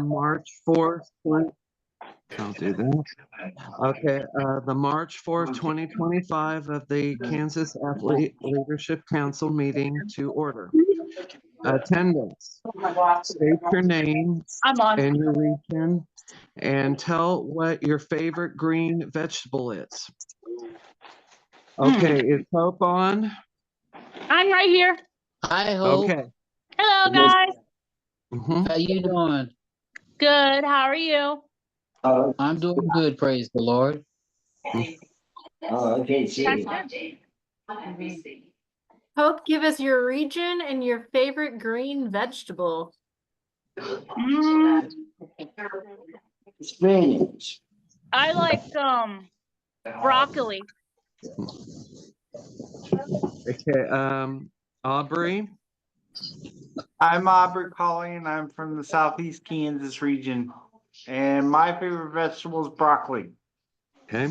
March 4th. I'll do that. Okay, the March 4th, 2025 of the Kansas Athlete Leadership Council meeting to order. Attendance. State your name and your region and tell what your favorite green vegetable is. Okay, is Hope on? I'm right here. Hi, Hope. Okay. Hello, guys. How you doing? Good. How are you? I'm doing good, praise the Lord. Hope, give us your region and your favorite green vegetable. Spinach. I like broccoli. Okay, Aubrey. I'm Aubrey Colleen. I'm from the Southeast Kansas region. And my favorite vegetable is broccoli. Okay.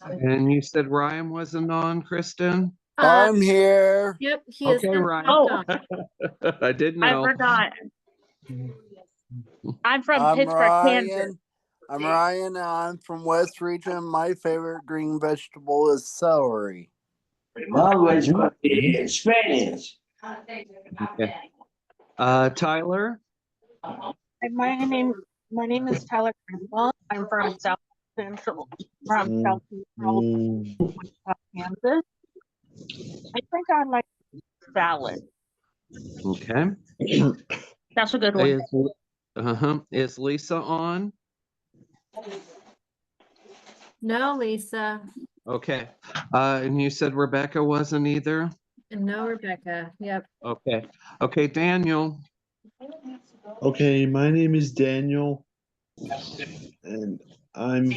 And you said Ryan wasn't on, Kristen? I'm here. Yep, he is. Okay, Ryan. Oh, I didn't know. I forgot. I'm from Pittsburgh, Kansas. I'm Ryan, and I'm from West Region. My favorite green vegetable is celery. My vegetable is spinach. Okay. Tyler. My name is Tyler Griswold. I'm from South Central Kansas. I think I like salad. Okay. That's a good one. Is Lisa on? No, Lisa. Okay. And you said Rebecca wasn't either? And no, Rebecca. Yep. Okay. Okay, Daniel. Okay, my name is Daniel, and I'm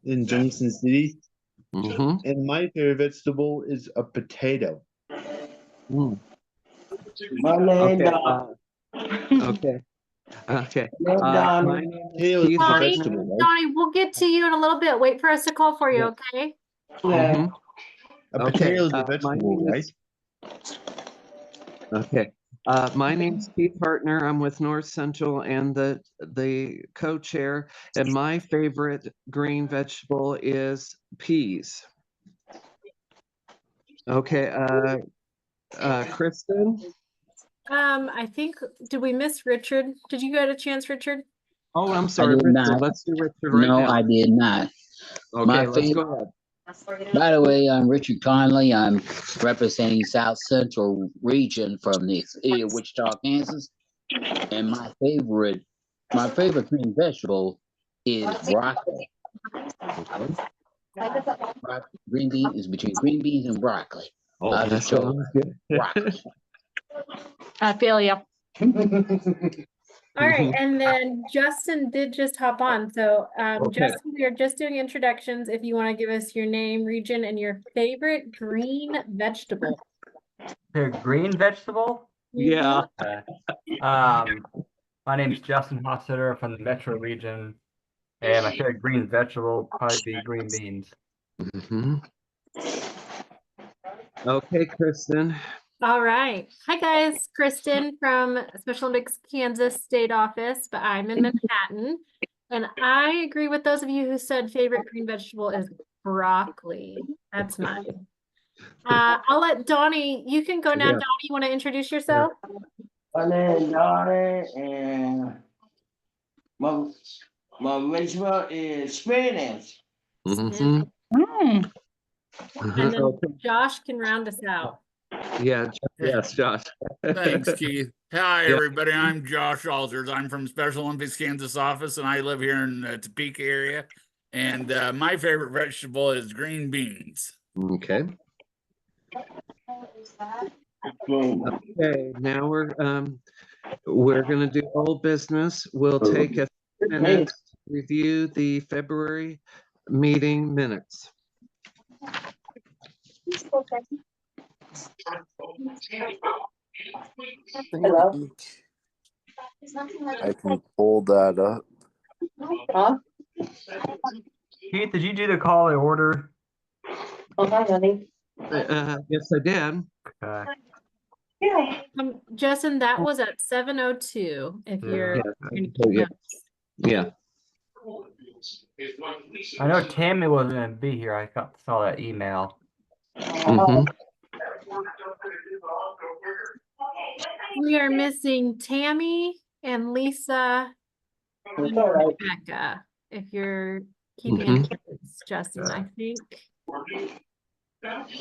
in Junction City. And my favorite vegetable is a potato. My name Okay. Okay. My name is Keith Hartman. Donnie, we'll get to you in a little bit. Wait for us to call for you, okay? A potato is a vegetable, right? Okay. My name's Keith Hartner. I'm with North Central and the co-chair. And my favorite green vegetable is peas. Okay. Kristen. I think, did we miss Richard? Did you get a chance, Richard? Oh, I'm sorry, Richard. Not. Let's do Richard right now. No, I did not. Okay, let's go ahead. By the way, I'm Richard Conley. I'm representing South Central region from the city of Wichita, Kansas. And my favorite green vegetable is broccoli. Green bean is between green beans and broccoli. Oh, that's good. Broccoli. I feel you. All right, and then Justin did just hop on. So Justin, we are just doing introductions. If you want to give us your name, region, and your favorite green vegetable. Your green vegetable? Yeah. My name is Justin Hossitter from the Metro region, and my favorite green vegetable would probably be green beans. Okay, Kristen. All right. Hi, guys. Kristen from Special Olympics Kansas State Office, but I'm in Manhattan. And I agree with those of you who said favorite green vegetable is broccoli. That's mine. I'll let Donnie, you can go now. Yeah. Donnie, you want to introduce yourself? My name is Donnie, and my vegetable is spinach. And then Josh can round us out. Yeah, yes, Josh. Thanks, Keith. Hi, everybody. I'm Josh Alters. I'm from Special Olympics Kansas office, and I live here in the Topeka area. And my favorite vegetable is green beans. Okay. Okay, now we're gonna do old business. We'll take a few minutes to review the February meeting minutes. I can pull that up. Keith, did you do the call to order? Yes, I did. Okay. Yeah. Justin, that was at 7:02. If you're Yeah. trying to keep Yeah. notes. Yeah. I know Tammy wasn't gonna be here. I saw that email. Mhm. We are missing Tammy and Lisa It's and all right. Rebecca. If you're keeping Mhm. attendance, Justin, I think. What,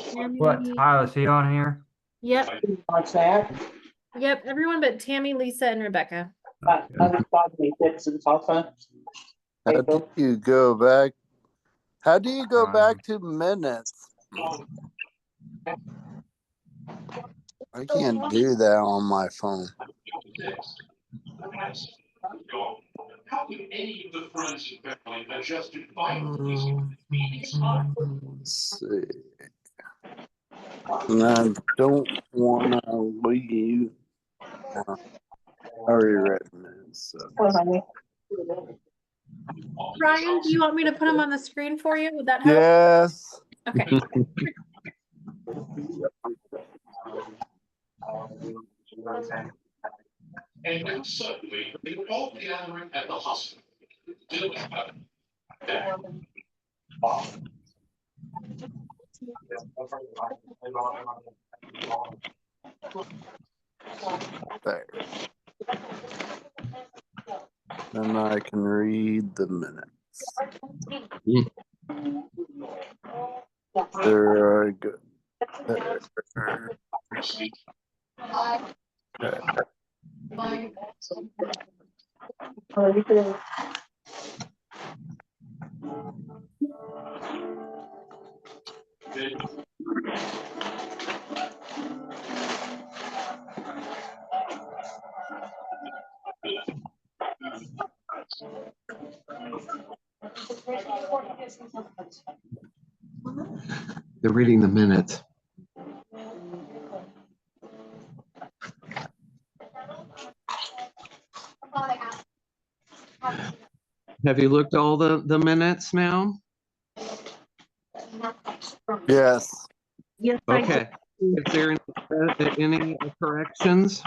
Tammy, Tyler, is he on here? yep, What's that? yep, everyone but Tammy, Lisa, and Rebecca. I just thought they did some salsa. How do you go back? How do you go back to minutes? I can't do that on my phone. Let's see. And I don't want to leave. I already read minutes. So. Ryan, do you want me to put them on the screen for you? Would that help? Yes. Okay. And then suddenly they were all gathering at the hospital. There. Then I can read the minutes. There I go. There. Okay. They're reading the minutes. Have you looked all the minutes now? Yes. Yes, Okay. Is there any corrections?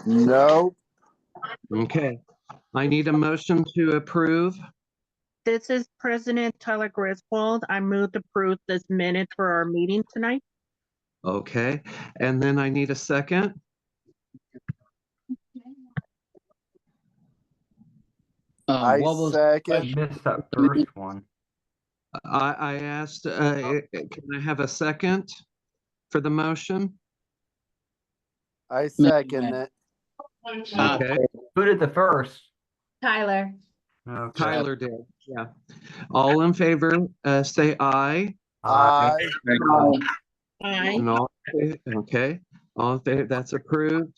No. Okay. I need a motion to approve. This is President Tyler Griswold. I move to approve this minute for our meeting tonight. Okay. And then I need a second. What was I second. missed that first one. I asked, can I have a second for the motion? I second it. Okay. Who did the first? Tyler. Okay. Tyler did. Yeah. All in favor, say aye. Aye. And all, okay. All in favor, that's approved.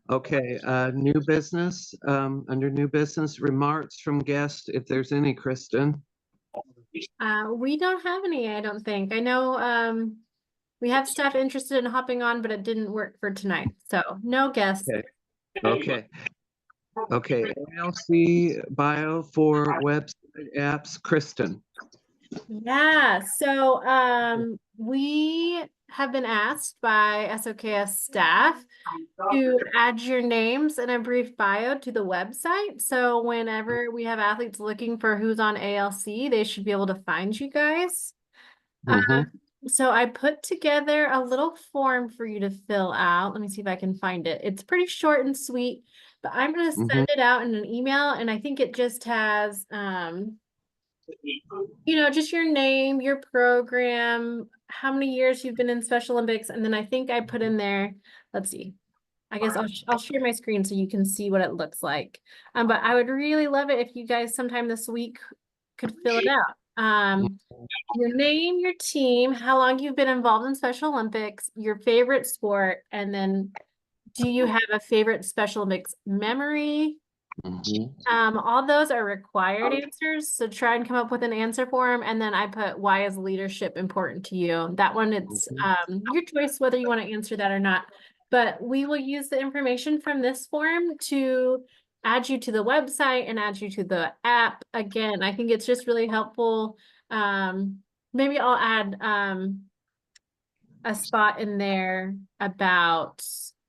Okay. New business. Under new business, remarks from guests, if there's any, Kristen. We don't have any, I don't think. I know we have staff interested in hopping on, but it didn't work for tonight. So no guests. Okay. Okay. ALC bio for website apps, Kristen. Yeah, so we have been asked by SOKS staff to add your names and a brief bio to the website. So whenever we have athletes looking for who's on ALC, they should be able to find you guys. So I put together a little form for you to fill out. Let me see if I can find it. It's pretty short and sweet, but I'm going to send it out in an email, and I think it just has you know, just your name, your program, how many years you've been in Special Olympics, and then I think I put in there, let's see. I guess I'll share my screen so you can see what it looks like. But I would really love it if you guys sometime this week could fill it out. Your name, your team, how long you've been involved in Special Olympics, your favorite sport, and then do you have a favorite Special Olympics memory? All those are required answers, so try and come up with an answer for them. And then I put, why is leadership important to you? That one, it's your choice whether you want to answer that or not. But we will use the information from this form to add you to the website and add you to the app. Again, I think it's just really helpful. Maybe I'll add a spot in there about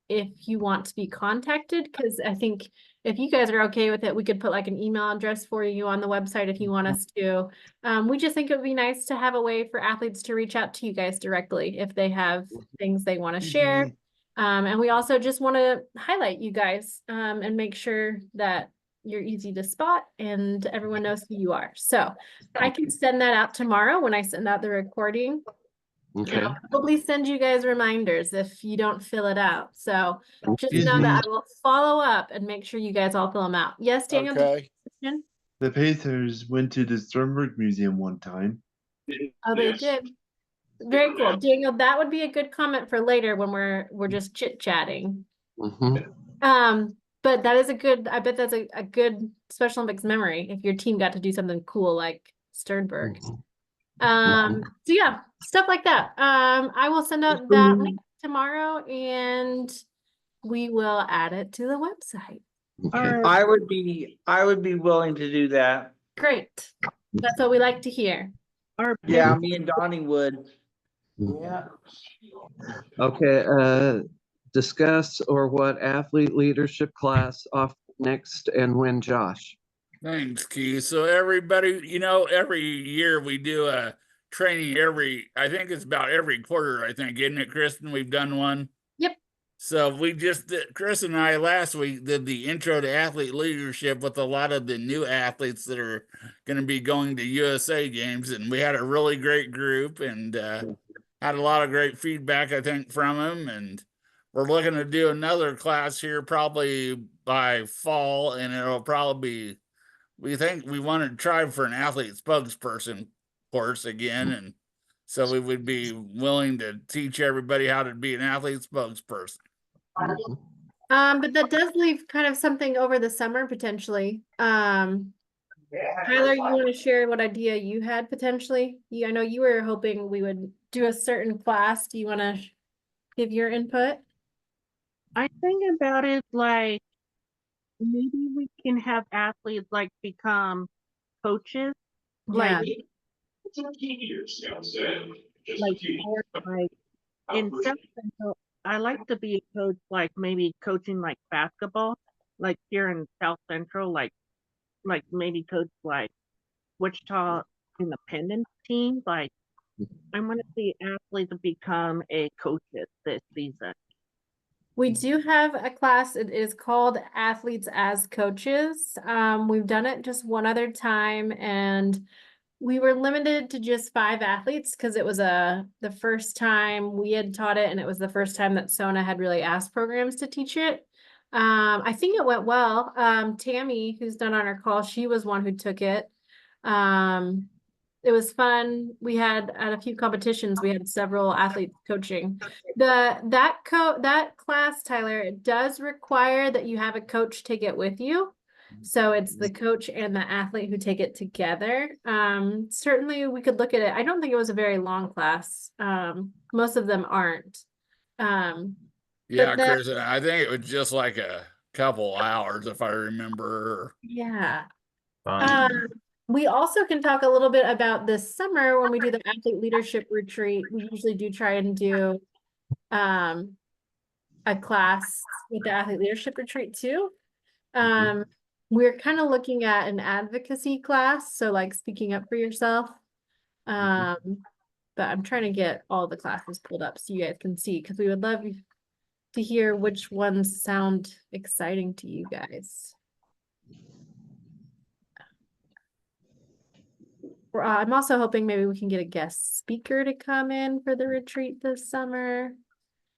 if you want to be contacted, because I think if you guys are okay with it, we could put like an email address for you on the website if you want us to. We just think it would be nice to have a way for athletes to reach out to you guys directly if they have things they want to share. And we also just want to highlight you guys and make sure that you're easy to spot and everyone knows who you are. So I can send that out tomorrow when I send out the recording. Okay. I'll probably send you guys reminders if you don't fill it out. So just Excuse know me. that I will follow up and make sure you guys all fill them out. Yes, Daniel? did you have a question? The Pacers went to the Sternberg Museum one time. Oh, they did. Very cool. Daniel, that would be a good comment for later when we're just chit-chatting. But that is a good, I bet that's a good Special Olympics memory if your team got to do something cool like Sternberg. So yeah, stuff like that. I will send out that link tomorrow and we will add it to the website. I would be willing to do that. Great. That's what we like to hear. Yeah, me and Donnie would. Yeah. Okay, discuss or what athlete leadership class off next and when, Josh? Thanks, Keith. So everybody, every year we do a training I think it's about every quarter, I think, isn't it, Kristen? We've done one. Yep. So we just did, Chris and I last week did the intro to athlete leadership with a lot of the new athletes that are going to be going to USA games. And we had a really great group and had a lot of great feedback, I think, from them. And we're looking to do another class here probably by fall. And it'll probably be, we think we want to try for an athlete spokesperson course again. And so we would be willing to teach everybody how to be an athlete spokesperson. But that does leave kind of something over the summer potentially. Tyler, you want to share what idea you had potentially? I know you were hoping we would do a certain class. Do you want to give your input? I think about it like maybe we can have athletes like become coaches. Yeah. Like in South Central, I like to be a coach, like maybe coaching like basketball, like here in South Central, like maybe coach like Wichita Independent team. Like I want to see athletes become a coaches this season. We do have a class. It is called Athletes as Coaches. We've done it just one other time and we were limited to just 5 athletes because it was the first time we had taught it and it was the first time that SONA had really asked programs to teach it. I think it went well. Tammy, who's done on our call, she was one who took it. It was fun. We had at a few competitions, we had several athletes coaching. That class, Tyler, it does require that you have a coach take it with you. So it's the coach and the athlete who take it together. Certainly we could look at it. I don't think it was a very long class. Most of them aren't. Yeah, Chris, I think it was just like a couple hours if I remember. Yeah. We also can talk a little bit about this summer when we do the athlete leadership retreat. We usually do try and do a class with the athlete leadership retreat too. We're kind of looking at an advocacy class, so like speaking up for yourself. But I'm trying to get all the classes pulled up so you guys can see because we would love to hear which ones sound exciting to you guys. I'm also hoping maybe we can get a guest speaker to come in for the retreat this summer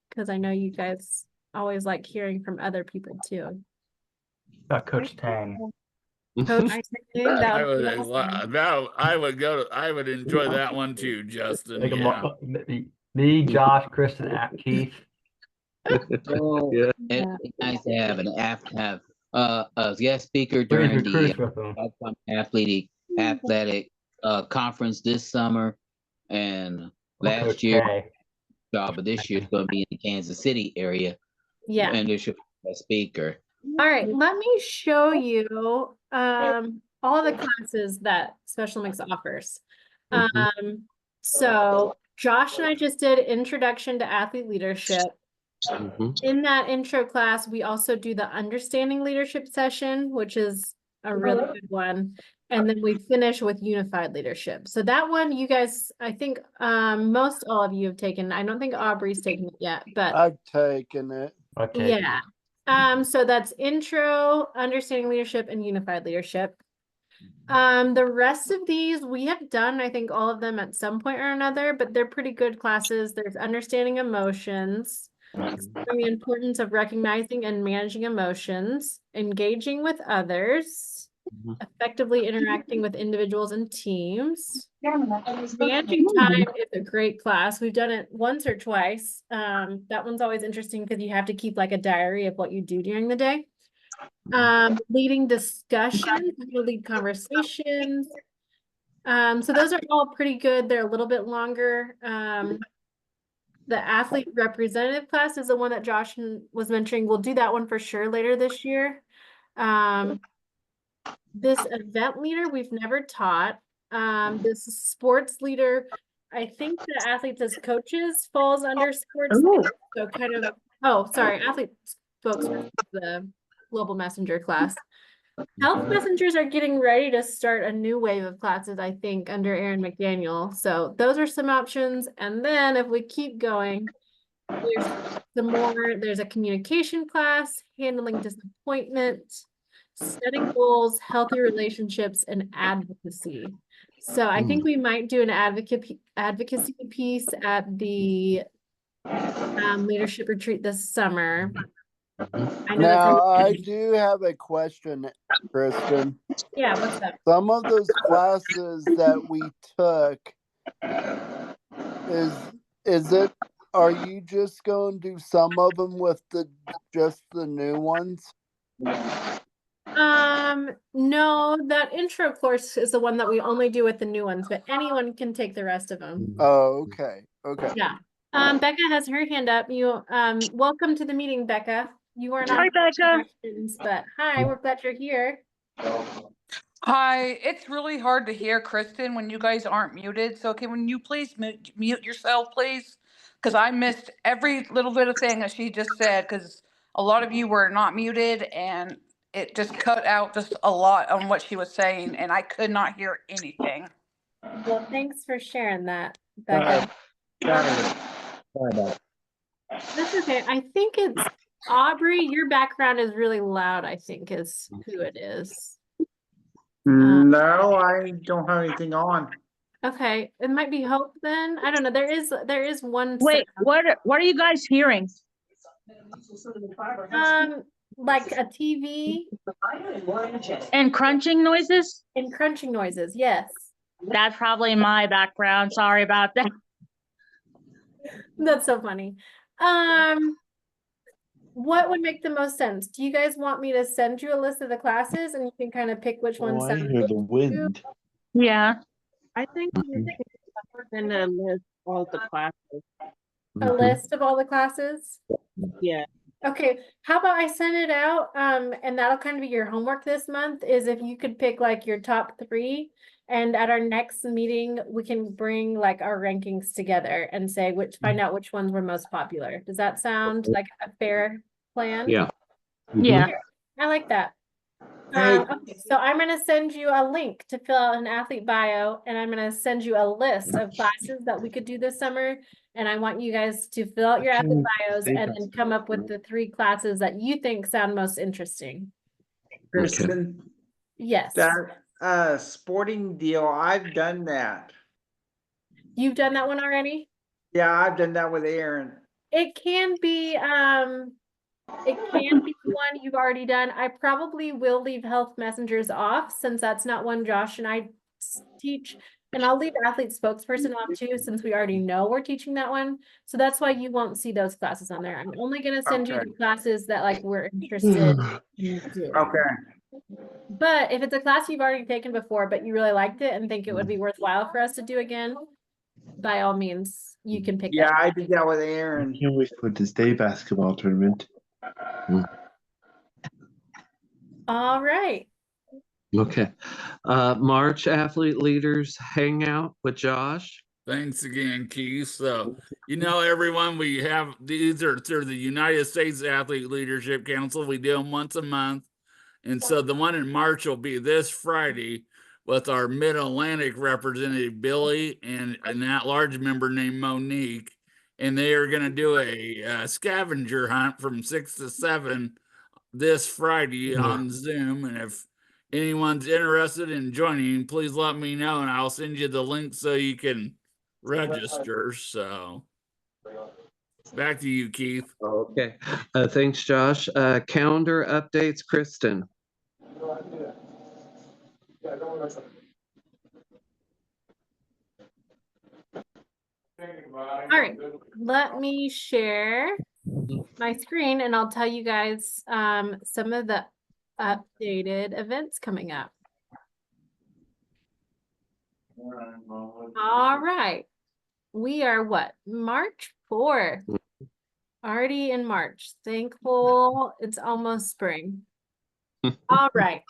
because I know you guys always like hearing from other people too. Coach Tang. Coach Tang, I would enjoy that one too, Justin. Yeah. Me, Josh, Kristen, Keith. Oh, Yeah. it'd be nice to have a guest speaker during the athletic conference this summer, and last year, but this year it's going to be in the Kansas City area. Yeah, and there should be a speaker. All right, let me show you all the classes that Special Olympics offers. So Josh and I just did Introduction to Athlete Leadership. In that intro class, we also do the Understanding Leadership session, which is a really good one. And then we finish with Unified Leadership. So that one, you guys, I think most all of you have taken. I don't think Aubrey's taken it yet, but I've taken it. yeah. So that's Intro, Understanding Leadership, and Unified Leadership. The rest of these we have done, I think all of them at some point or another, but they're pretty good classes. There's Understanding Emotions, the importance of recognizing and managing emotions, engaging with others, effectively interacting with individuals and teams. Managing time is a great class. We've done it once or twice. That one's always interesting because you have to keep like a diary of what you do during the day. Leading discussions, lead conversations. So those are all pretty good. They're a little bit longer. The athlete representative class is the one that Josh was mentioning. We'll do that one for sure later this year. This event leader we've never taught. This sports leader, I think the athletes as coaches falls under sports leader. So kind of, athlete spokesperson, the global messenger class. Health messengers are getting ready to start a new wave of classes, I think, under Aaron McDaniel. So those are some options. And then if we keep going, there's some more. There's a communication class, handling disappointment, setting goals, healthy relationships, and advocacy. So I think we might do an advocacy piece at the leadership retreat this summer. Now, I do have a question, Kristen. Yeah, what's that? Some of those classes that we took, are you just going to do some of them with just the new ones? No, that intro course is the one that we only do with the new ones, but anyone can take the rest of them. Oh, okay. Okay. Yeah. Becca has her hand up. You welcome to the meeting, Becca. You are not questions, but hi, we're glad you're here. Hi, it's really hard to hear Kristen when you guys aren't muted. So can you please mute yourself, please? Because I missed every little bit of thing that she just said, because a lot of you were not muted and it just cut out just a lot on what she was saying and I could not hear anything. Well, thanks for sharing that, Becca. Sorry about it. That's okay. I think it's Aubrey. Your background is really loud, I think is who it is. No, I don't have anything on. Okay, it might be Hope then. I don't know. There is one. Wait, what are you guys hearing? Like a TV and crunching noises. And crunching noises, yes. That's probably my background. Sorry about that. That's so funny. What would make the most sense? Do you guys want me to send you a list of the classes and you can kind of pick which one I sounds hear good the wind. Yeah. I think you send a list of all the classes. A list of all the classes? Yeah. Okay, how about I send it out, and that'll kind of be your homework this month, is if you could pick like your top 3, and at our next meeting, we can bring like our rankings together and say find out which ones were most popular. Does that sound like a fair plan? Yeah. Yeah. I like that. Okay, so I'm going to send you a link to fill out an athlete bio, and I'm going to send you a list of classes that we could do this summer. And I want you guys to fill out your athlete bios and then come up with the 3 classes that you think sound most interesting. Kristen? Yes. That sporting deal, I've done that. You've done that one already? Yeah, I've done that with Aaron. It can be one you've already done. I probably will leave health messengers off since that's not one Josh and I teach. And I'll leave athlete spokesperson off too, since we already know we're teaching that one. So that's why you won't see those classes on there. I'm only going to send you the classes that like we're interested in doing. Okay. But if it's a class you've already taken before, but you really liked it and think it would be worthwhile for us to do again, by all means, you can pick that. I did that with Aaron. I can't wait for this day basketball tournament. All right. Okay. March Athlete Leaders Hangout with Josh. Thanks again, Keith. So, everyone, we have these are through the United States Athlete Leadership Council. We do them once a month. And so the one in March will be this Friday with our Mid-Atlantic representative, Billy, and an at-large member named Monique. And they are going to do a scavenger hunt from 6 to 7 this Friday on Zoom. And if anyone's interested in joining, please let me know and I'll send you the link so you can register. So back to you, Keith. Okay. Thanks, Josh. Calendar updates, Kristen. All right, let me share my screen and I'll tell you guys some of the updated events coming up. All right. We are what? March 4th. Already in March. Thankful it's almost spring. All right.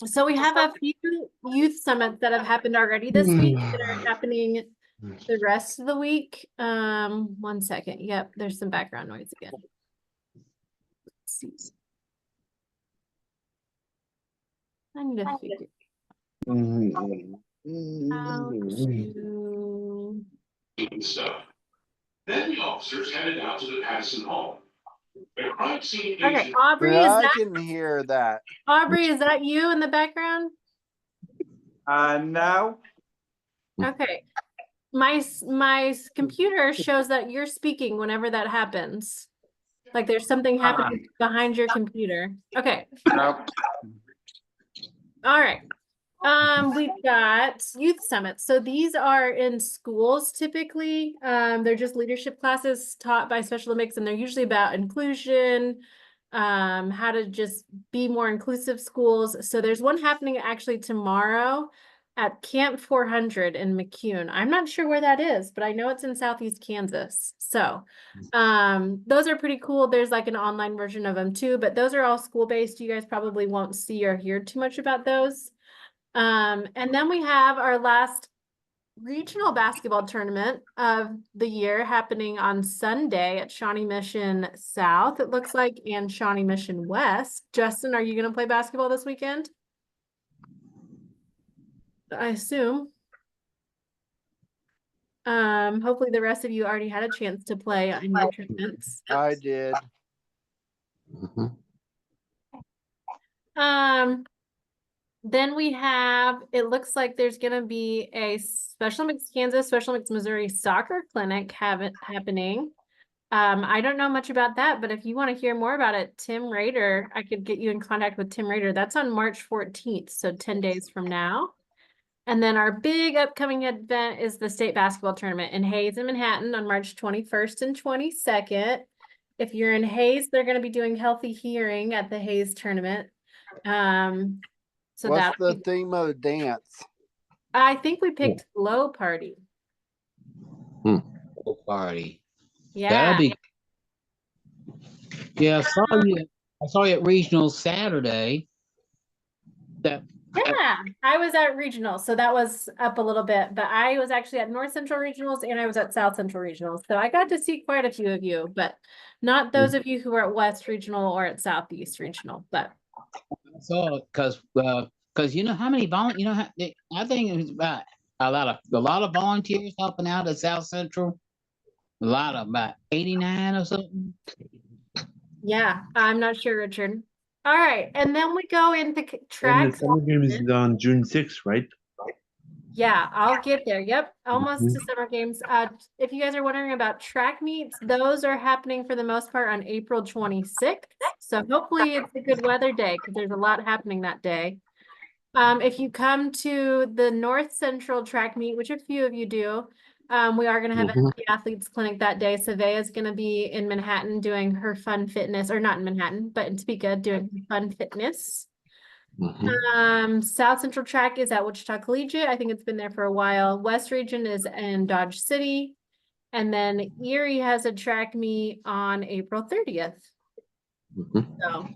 So we have a few youth summits that have happened already this week that are happening the rest of the week. 1 second. Yep, there's some background noise again. Let's see. I need to figure how to... Stuff. Then the officers headed out to the Patterson home. The crime scene Okay, agent- Aubrey, Yeah, is I that can hear that. Aubrey, is that you in the background? No. Okay. My computer shows that you're speaking whenever that happens. Like there's something happening behind your computer. Okay. Nope. All right. We've got youth summits. So these are in schools typically. They're just leadership classes taught by Special Olympics, and they're usually about inclusion, how to just be more inclusive schools. So there's one happening actually tomorrow at Camp 400 in McCune. I'm not sure where that is, but I know it's in Southeast Kansas. So those are pretty cool. There's like an online version of them too, but those are all school-based. You guys probably won't see or hear too much about those. And then we have our last regional basketball tournament of the year happening on Sunday at Shawnee Mission South, it looks like, and Shawnee Mission West. Justin, are you going to play basketball this weekend? I assume. Hopefully the rest of you already had a chance to play in your tournaments. I did. Then we have, it looks like there's going to be a Special Olympics Kansas, Special Olympics Missouri soccer clinic happening. I don't know much about that, but if you want to hear more about it, Tim Rader, I could get you in contact with Tim Rader. That's on March 14th, so 10 days from now. And then our big upcoming event is the state basketball tournament in Hayes and Manhattan on March 21st and 22nd. If you're in Hayes, they're going to be doing healthy hearing at the Hayes tournament. So what's the theme of the dance? I think we picked Glow Party. Glow Party. Yeah. That'll be. Yeah, I saw you at regional Saturday. Yeah, I was at regional, so that was up a little bit, but I was actually at North Central Regionals and I was at South Central Regionals. So I got to see quite a few of you, but not those of you who were at West Regional or at Southeast Regional, but. I saw it because you know how many I think it was about a lot of volunteers helping out at South Central. A lot of about 89 or something. Yeah, I'm not sure, Richard. All right, and then we go into track. And the summer games is on June 6th, right? Yeah, I'll get there. Yep, almost to summer games. If you guys are wondering about track meets, those are happening for the most part on April 26th. So hopefully it's a good weather day because there's a lot happening that day. If you come to the North Central track meet, which a few of you do, we are going to have an athletes clinic that day. Savea is going to be in Manhattan doing her fun fitness, or not in Manhattan, but in Topeka doing fun fitness. South Central track is at Wichita Collegiate. I think it's been there for a while. West Region is in Dodge City. And then Erie has a track meet on April 30th. So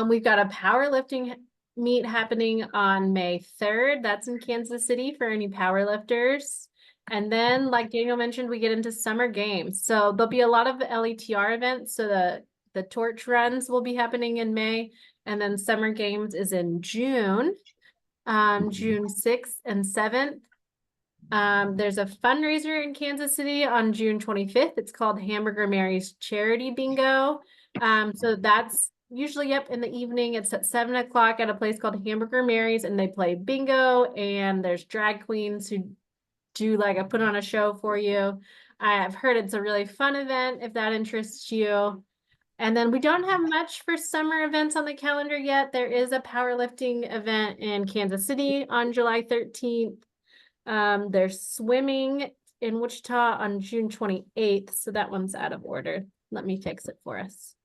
we've got a powerlifting meet happening on May 3rd. That's in Kansas City for any power lifters. And then, like Daniel mentioned, we get into summer games. So there'll be a lot of LETR events. So the torch runs will be happening in May. And then summer games is in June, June 6th and 7th. There's a fundraiser in Kansas City on June 25th. It's called Hamburger Mary's Charity Bingo. So that's usually up in the evening. It's at 7 o'clock at a place called Hamburger Mary's, and they play bingo, and there's drag queens who do like a put on a show for you. I've heard it's a really fun event if that interests you. And then we don't have much for summer events on the calendar yet. There is a powerlifting event in Kansas City on July 13th. There's swimming in Wichita on June 28th. So that one's out of order. Let me fix it for us.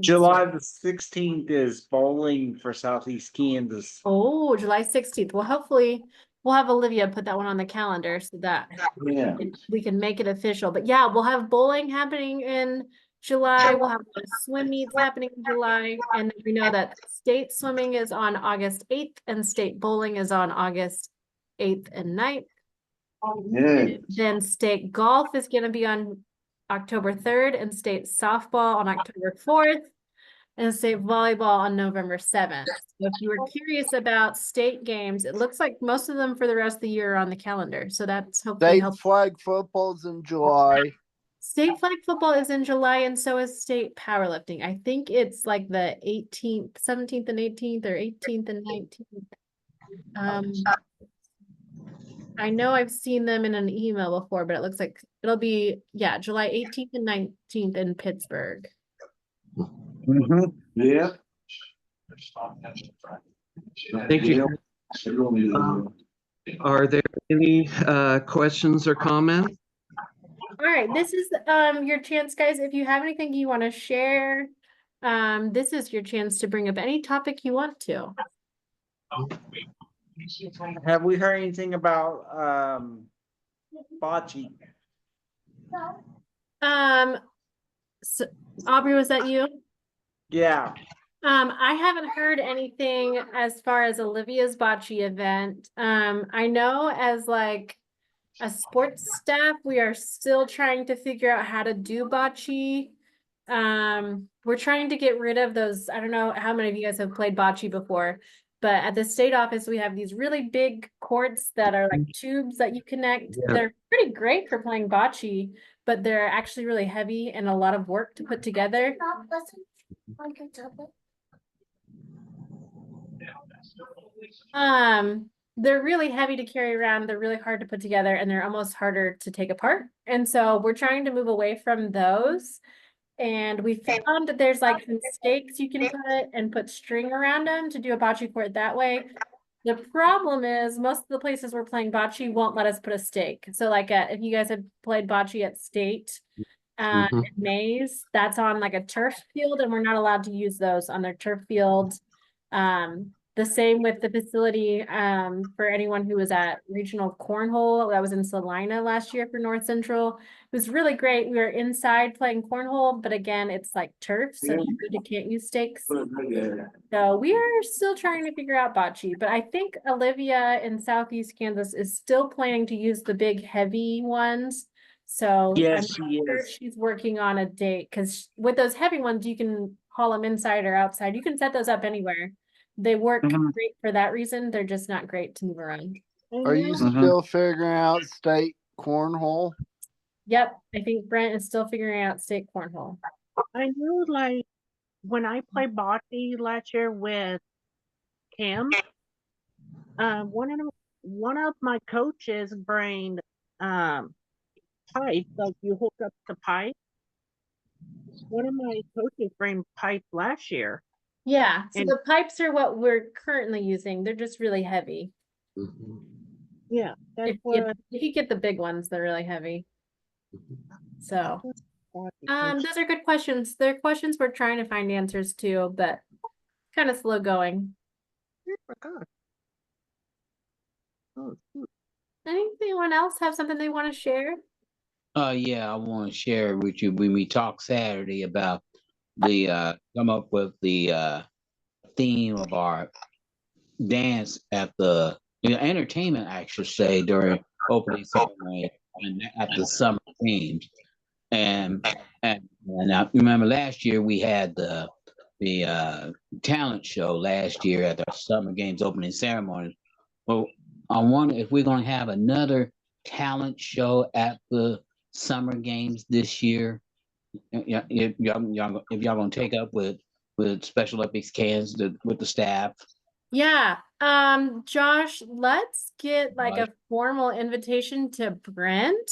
July the 16th is bowling for Southeast Kansas. Oh, July 16th. Well, hopefully we'll have Olivia put that one on the calendar so that we can make it official. But yeah, we'll have bowling happening in July. We'll have swim meets happening in July. And we know that state swimming is on August 8th and state bowling is on August 8th and 9th. Then state golf is going to be on October 3rd and state softball on October 4th and state volleyball on November 7th. So if you were curious about state games, it looks like most of them for the rest of the year are on the calendar. So that's hopefully State helpful. flag football's in July. State flag football is in July, and so is state powerlifting. I think it's like the 18th, 17th and 18th, or 18th and 19th. I know I've seen them in an email before, but it looks like it'll be, yeah, July 18th and 19th in Pittsburgh. Yeah. Thank you. Are there any questions or comments? All right, this is your chance, guys. If you have anything you want to share, this is your chance to bring up any topic you want to. Have we heard anything about bocce? So, Aubrey, was that you? Yeah. I haven't heard anything as far as Olivia's bocce event. I know as like a sports staff, we are still trying to figure out how to do bocce. We're trying to get rid of those. I don't know how many of you guys have played bocce before, but at the state office, we have these really big courts that are like tubes that you connect. Yeah. They're pretty great for playing bocce, but they're actually really heavy and a lot of work to put together. They're really heavy to carry around. They're really hard to put together, and they're almost harder to take apart. And so we're trying to move away from those. And we found that there's like some stakes you can put and put string around them to do a bocce court that way. The problem is most of the places we're playing bocce won't let us put a stake. So like if you guys have played bocce at state, Maze, that's on like a turf field, and we're not allowed to use those on their turf field. The same with the facility for anyone who was at regional cornhole that was in Salina last year for North Central. It was really great. We were inside playing cornhole, but again, it's like turf, so you can't use stakes. So we are still trying to figure out bocce, but I think Olivia in Southeast Kansas is still planning to use the big heavy ones. So Yes, I'm she sure is. she's working on a date, because with those heavy ones, you can haul them inside or outside. You can set those up anywhere. They work great for that reason. They're just not great to move around. Are you still figuring out state cornhole? Yep, I think Brent is still figuring out state cornhole. I knew, like, when I played bocce last year with Cam, one of my coaches bring pipe, like you hook up the pipe. One of my coaches bring pipe last year. Yeah, so And- the pipes are what we're currently using. They're just really heavy. Yeah, that's If you get the big ones, they're really heavy. So, those are good questions. They're questions we're trying to find answers to, but kind of slow going. Anyone else have something they want to share? Yeah, I want to share with you when we talked Saturday about the come up with the theme of our dance at the entertainment, I should say, during opening ceremony and at the summer games. And I remember last year we had the talent show last year at the summer games opening ceremony. Well, I wonder if we're going to have another talent show at the summer games this year. If y'all gonna take up with Special Olympics Kansas with the staff. Yeah. Josh, let's get like a formal invitation to Brent,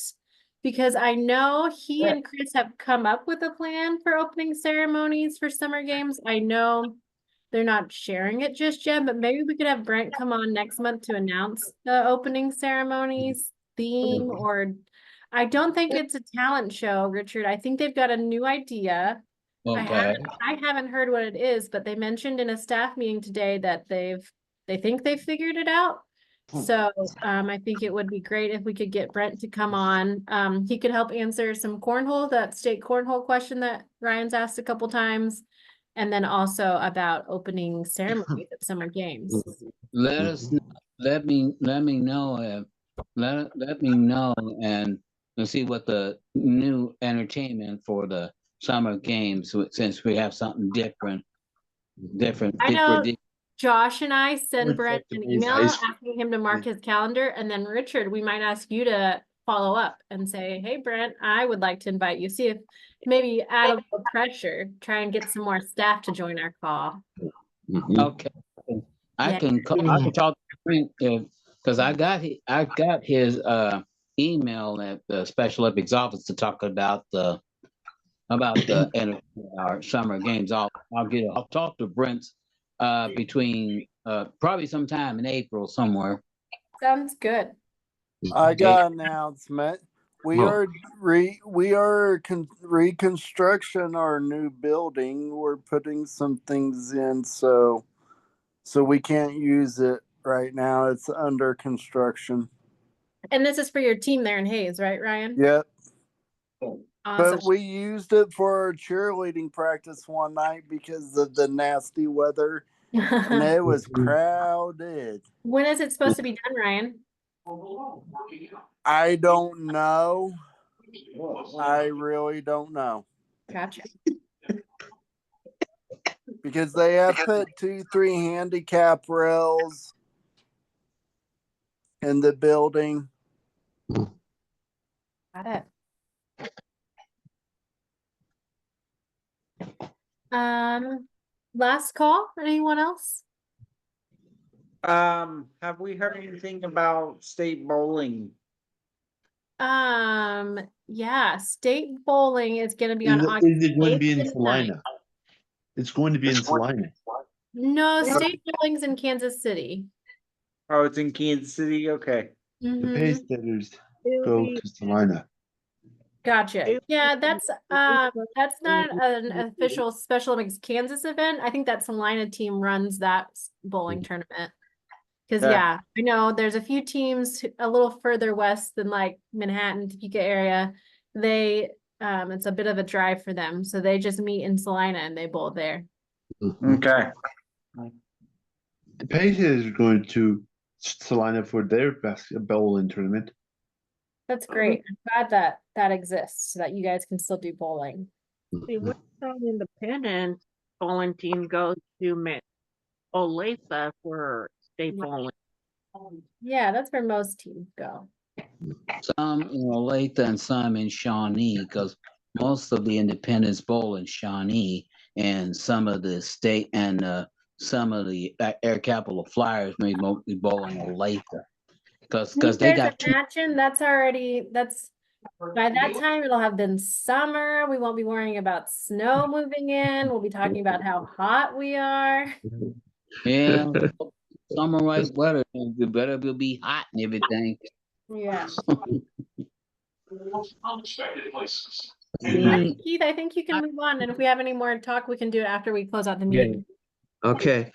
because I know he and Chris have come up with a plan for opening ceremonies for summer games. I know they're not sharing it just yet, but maybe we could have Brent come on next month to announce the opening ceremonies theme, or I don't think it's a talent show, Richard. I think they've got a new idea. Okay. I haven't heard what it is, but they mentioned in a staff meeting today that they think they've figured it out. So I think it would be great if we could get Brent to come on. He could help answer some cornhole, that state cornhole question that Ryan's asked a couple times, and then also about opening ceremonies at summer games. Let me know let me know and see what the new entertainment for the summer games, since we have something different. I know Josh and I send Brent an email asking him to mark his calendar, and then Richard, we might ask you to follow up and say, hey, Brent, I would like to invite you. See if maybe add a little pressure, try and get some more staff to join our call. Okay. I can talk to Brent because I got his email at the Special Olympics office to talk about the our summer games. I'll talk to Brent between probably sometime in April somewhere. Sounds good. I got an announcement. We are reconstruction our new building. We're putting some things in, so we can't use it right now. It's under construction. And this is for your team there in Hayes, right, Ryan? Yep. Awesome. But we used it for our cheerleading practice one night because of the nasty weather, and it was crowded. When is it supposed to be done, Ryan? I don't know. I really don't know. Gotcha. Because they have put 2-3 handicap rails in the building. Got it. Last call. Anyone else? Have we heard anything about state bowling? Yeah, state bowling is going to be on August. Is it going to be in 8th and Salina? 9th. It's going to be in Salina. No, state bowling's in Kansas City. Oh, it's in Kansas City? Okay. The Mhm. Paysetters go to Salina. Gotcha. Yeah, that's not an official Special Olympics Kansas event. I think that Salina team runs that bowling tournament. Because yeah, I know there's a few teams a little further west than like Manhattan, Topeka area. They it's a bit of a drive for them, so they just meet in Salina and they bowl there. Okay. The Paysetters are going to Salina for their bowling tournament. That's great. I'm glad that exists so that you guys can still do bowling. See, Wichita Independent bowling team goes to Olathe for state bowling. Yeah, that's where most teams go. Some in Olathe and some in Shawnee, because most of the independents bowl in Shawnee, and some of the state and some of the Air Capital Flyers may be bowling Olathe. Because they got imagine that's by that time it'll have been summer. We won't be worrying about snow moving in. We'll be talking about how hot we are. Yeah, summer right weather. The better will be hot and everything. Yeah. Unexpected places. Keith, I think you can move on, and if we have any more talk, we can do it after we close out the meeting. Okay,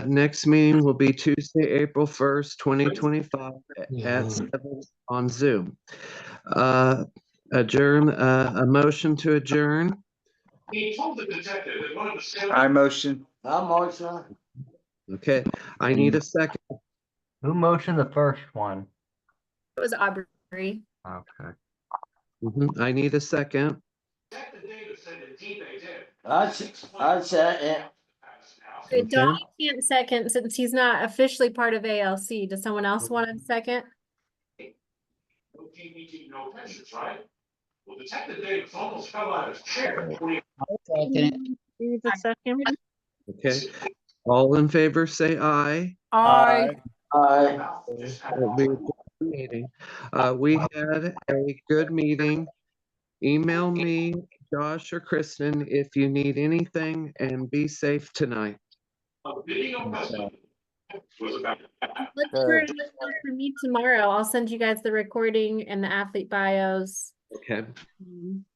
next meeting will be Tuesday, April 1st, 2025 at 7 on Zoom. Adjourn, a motion to adjourn. He told the detective that one of the I motion. I'm motion. Okay, I need a second. Who motioned the first one? It was Aubrey. Okay. I need a second. I said it. Okay. Donnie can't second since he's not officially part of ALC. Does someone else want a second? No PPT, no pensions, right? Well, Detective Davis almost fell out of his chair. I'll second it. Need a second? Okay, all in favor, say aye. I It'll be a good meeting. We had a good meeting. Email me, Josh or Kristen, if you need anything, and be safe tonight. Look for an email from me tomorrow. I'll send you guys the recording and the athlete bios. Okay.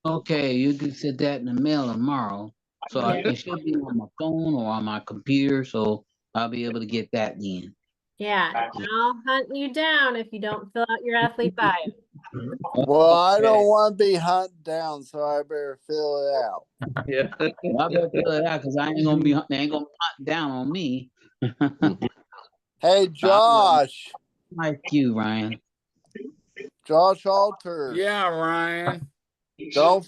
Okay, you can send that in the mail tomorrow. So it should be on my phone or on my computer, so I'll be able to get that in. Yeah, and I'll hunt you down if you don't fill out your athlete bio. Well, I don't want to be hunted down, so I better fill it out. Yeah. Well, I better fill it out because they ain't gonna be hunting down on me. Hey, Josh. Like you, Ryan. Josh Alter. Yeah, Ryan. Don't